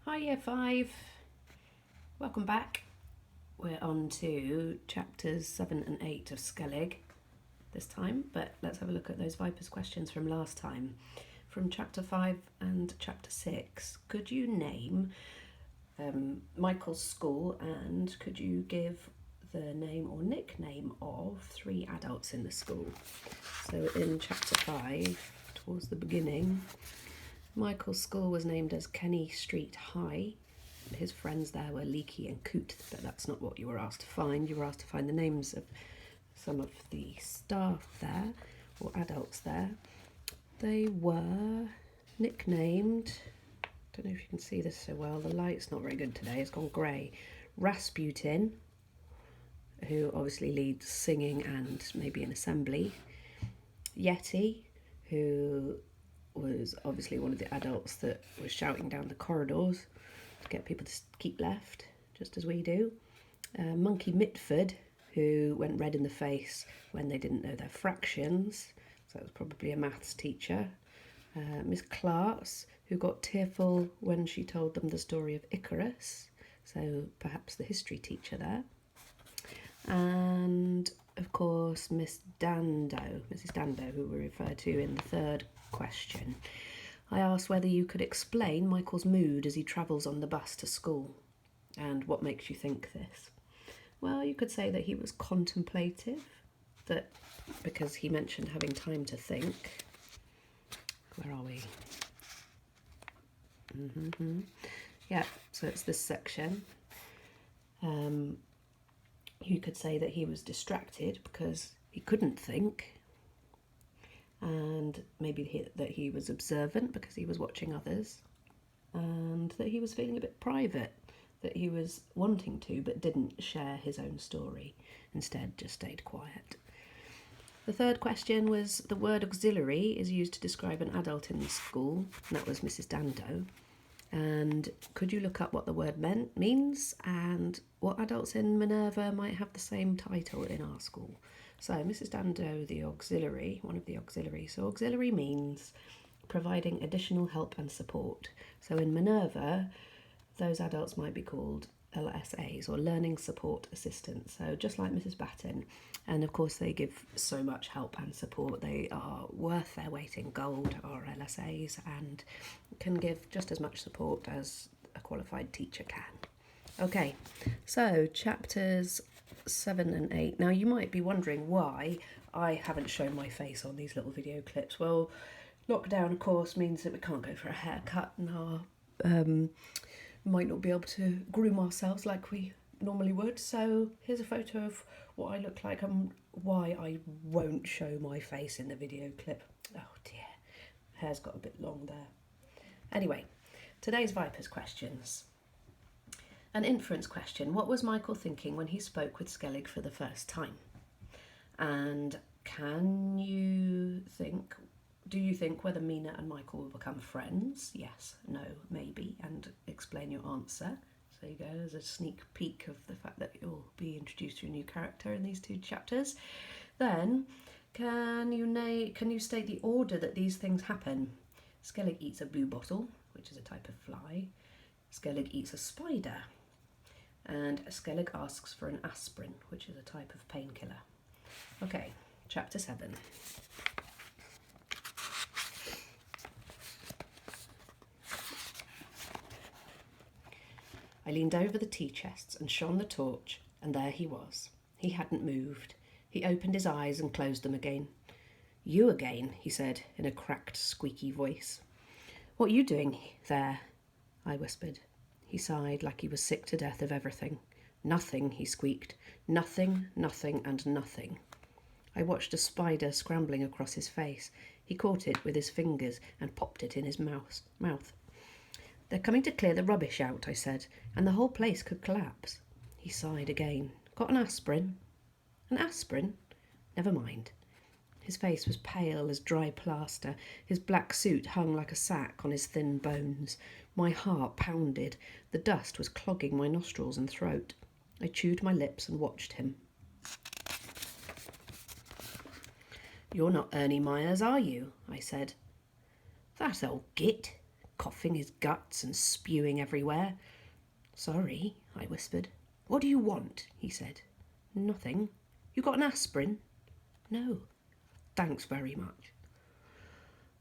Hi Year 5, welcome back. We're on to chapters 7 and 8 of Skellig this time, but let's have a look at those Vipers questions from last time. From chapter 5 and chapter 6, could you name Michael's school, and could you give the name or nickname of 3 adults in the school? So in chapter 5, towards the beginning, Michael's school was named as Kenny Street High. His friends there were Leaky and Coot, but that's not what you were asked to find. You were asked to find the names of some of the staff there, or adults there. They were nicknamed, don't know if you can see this so well, the light's not very good today, it's gone grey. Rasputin, who obviously leads singing and maybe an assembly. Yeti, who was obviously one of the adults that was shouting down the corridors to get people to keep left, just as we do. Monkey Mitford, who went red in the face when they didn't know their fractions, so that was probably a maths teacher. Miss Clarks, who got tearful when she told them the story of Icarus, so perhaps the history teacher there. And of course Mrs. Dando, who we referred to in the third question. I asked whether you could explain Michael's mood as he travels on the bus to school, and what makes you think this? Well, you could say that he was contemplative, that because he mentioned having time to think. Where are we? Yeah, so it's this section. You could say that he was distracted because he couldn't think, and maybe that he was observant because he was watching others, and that he was feeling a bit private, that he was wanting to but didn't share his own story, instead just stayed quiet. The third question was the word auxiliary is used to describe an adult in the school, and that was Mrs. Dando. And could you look up what the word means and what adults in Minerva might have the same title in our school? So Mrs. Dando, the auxiliary, one of the auxiliaries. So auxiliary means providing additional help and support. So in Minerva, those adults might be called LSAs, or Learning Support Assistants. So just like Mrs. Batten. And of course they give so much help and support. They are worth their weight in gold, our LSAs, and can give just as much support as a qualified teacher can. Okay, so chapters 7 and 8. Now you might be wondering why I haven't shown my face on these little video clips. Well, lockdown of course means that we can't go for a haircut, and our might not be able to groom ourselves like we normally would. So here's a photo of what I look like and why I won't show my face in the video clip. Oh dear, hair's got a bit long there. Anyway, today's Vipers questions. An inference question. What was Michael thinking when he spoke with Skellig for the first time? And do you think whether Mina and Michael will become friends? Yes, no, maybe, and explain your answer. So there you go, there's a sneak peek of the fact that you'll be introduced to a new character in these 2 chapters. Then, can you state the order that these things happen? Skellig eats a blue bottle, which is a type of fly. Skellig eats a spider. And Skellig asks for an aspirin, which is a type of painkiller. Okay, chapter 7. I leaned over the tea chests and shone the torch, and there he was. He hadn't moved. He opened his eyes and closed them again. You again, he said in a cracked, squeaky voice. What are you doing there? I whispered. He sighed like he was sick to death of everything. Nothing, he squeaked. Nothing, nothing, and nothing. I watched a spider scrambling across his face. He caught it with his fingers and popped it in his mouth. They're coming to clear the rubbish out, I said, and the whole place could collapse. He sighed again. Got an aspirin? An aspirin? Never mind. His face was pale as dry plaster. His black suit hung like a sack on his thin bones. My heart pounded. The dust was clogging my nostrils and throat. I chewed my lips and watched him. You're not Ernie Myers, are you? I said. That old git, coughing his guts and spewing everywhere. "Sorry," I whispered. "What do you want?" he said. "Nothing. You got an aspirin?" "No." "Thanks very much."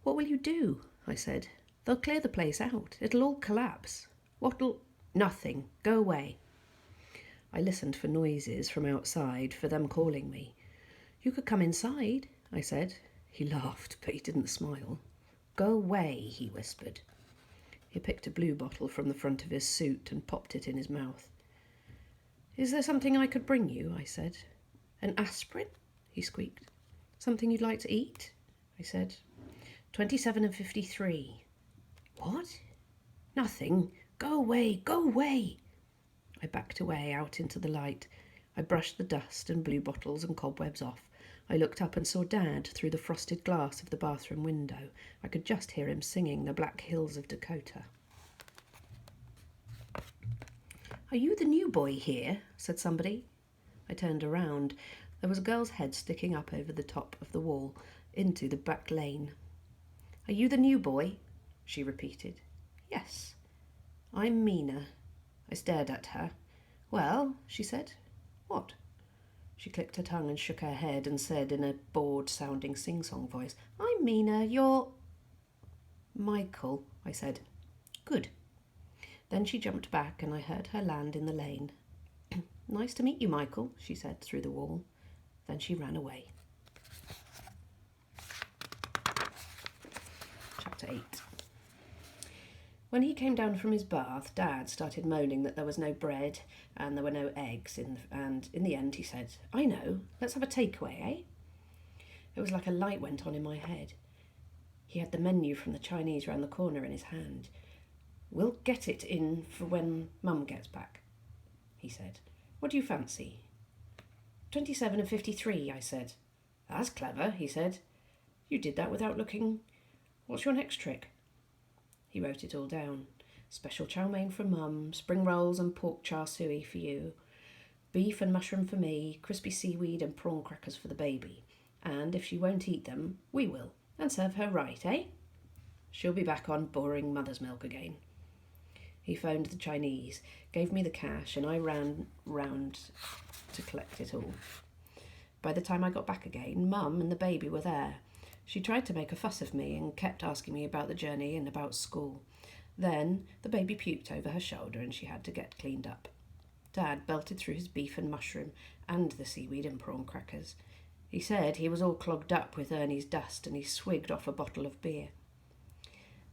"What will you do?" I said. "They'll clear the place out. It'll all collapse." "What'll—" "Nothing. Go away." I listened for noises from outside, for them calling me. "You could come inside," I said. He laughed, but he didn't smile. "Go away," he whispered. He picked a blue bottle from the front of his suit and popped it in his mouth. "Is there something I could bring you?" I said. "An aspirin?" he squeaked. "Something you'd like to eat?" I said. 27 and 53. "What?" "Nothing. Go away, go away." I backed away out into the light. I brushed the dust and blue bottles and cobwebs off. I looked up and saw Dad through the frosted glass of the bathroom window. I could just hear him singing The Black Hills of Dakota. "Are you the new boy here?" said somebody. I turned around. There was a girl's head sticking up over the top of the wall into the back lane. "Are you the new boy?" she repeated. "Yes." "I'm Mina." I stared at her. "Well," she said. "What?" She clicked her tongue and shook her head and said in a bored-sounding sing-song voice, "I'm Mina, you're—" "Michael," I said. "Good." Then she jumped back and I heard her land in the lane. "Nice to meet you, Michael," she said through the wall. Then she ran away. Chapter 8. When he came down from his bath, Dad started moaning that there was no bread and there were no eggs, and in the end he said, "I know, let's have a takeaway, eh?" It was like a light went on in my head. He had the menu from the Chinese round the corner in his hand. "We'll get it in for when Mum gets back," he said. "What do you fancy?" 27 and 53, I said. "That's clever," he said. "You did that without looking. What's your next trick?" He wrote it all down. "Special chow mein for Mum, spring rolls and pork char siu for you, beef and mushroom for me, crispy seaweed and prawn crackers for the baby. And if she won't eat them, we will, and serve her right, eh? She'll be back on boring mother's milk again." He phoned the Chinese, gave me the cash, and I ran round to collect it all. By the time I got back again, Mum and the baby were there. She tried to make a fuss of me and kept asking me about the journey and about school. Then the baby puked over her shoulder and she had to get cleaned up. Dad belted through his beef and mushroom and the seaweed and prawn crackers. He said he was all clogged up with Ernie's dust and he swigged off a bottle of beer.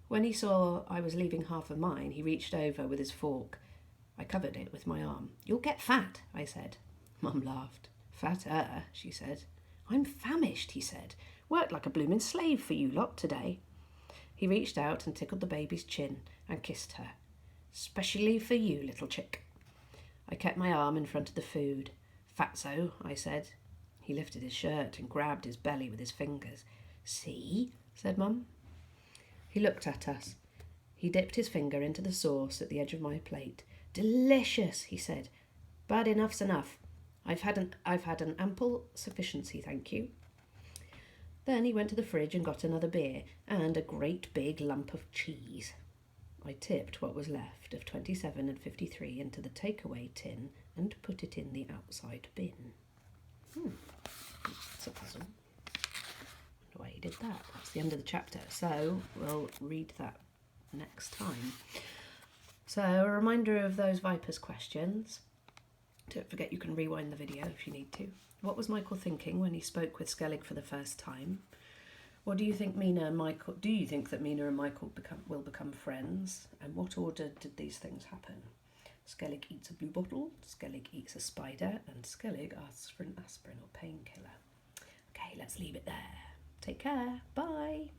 When he saw I was leaving half of mine, he reached over with his fork. I covered it with my arm. "You'll get fat," I said. Mum laughed. "Fatter," she said. "I'm famished," he said. "Worked like a bloomin' slave for you lot today." He reached out and tickled the baby's chin and kissed her. "Specially for you, little chick." I kept my arm in front of the food. "Fatso," I said. He lifted his shirt and grabbed his belly with his fingers. "See?" said Mum. He looked at us. He dipped his finger into the sauce at the edge of my plate. "Delicious," he said. "But enough's enough. I've had an ample sufficiency, thank you." Then he went to the fridge and got another beer and a great big lump of cheese. I tipped what was left of 27 and 53 into the takeaway tin and put it in the outside bin. That's a puzzle. Wonder why he did that. That's the end of the chapter, so we'll read that next time. So a reminder of those Vipers questions. Don't forget you can rewind the video if you need to. What was Michael thinking when he spoke with Skellig for the first time? What do you think Mina and Michael? Do you think that Mina and Michael will become friends? And what order did these things happen? Skellig eats a blue bottle, Skellig eats a spider, and Skellig asks for an aspirin or painkiller. Okay, let's leave it there. Take care. Bye.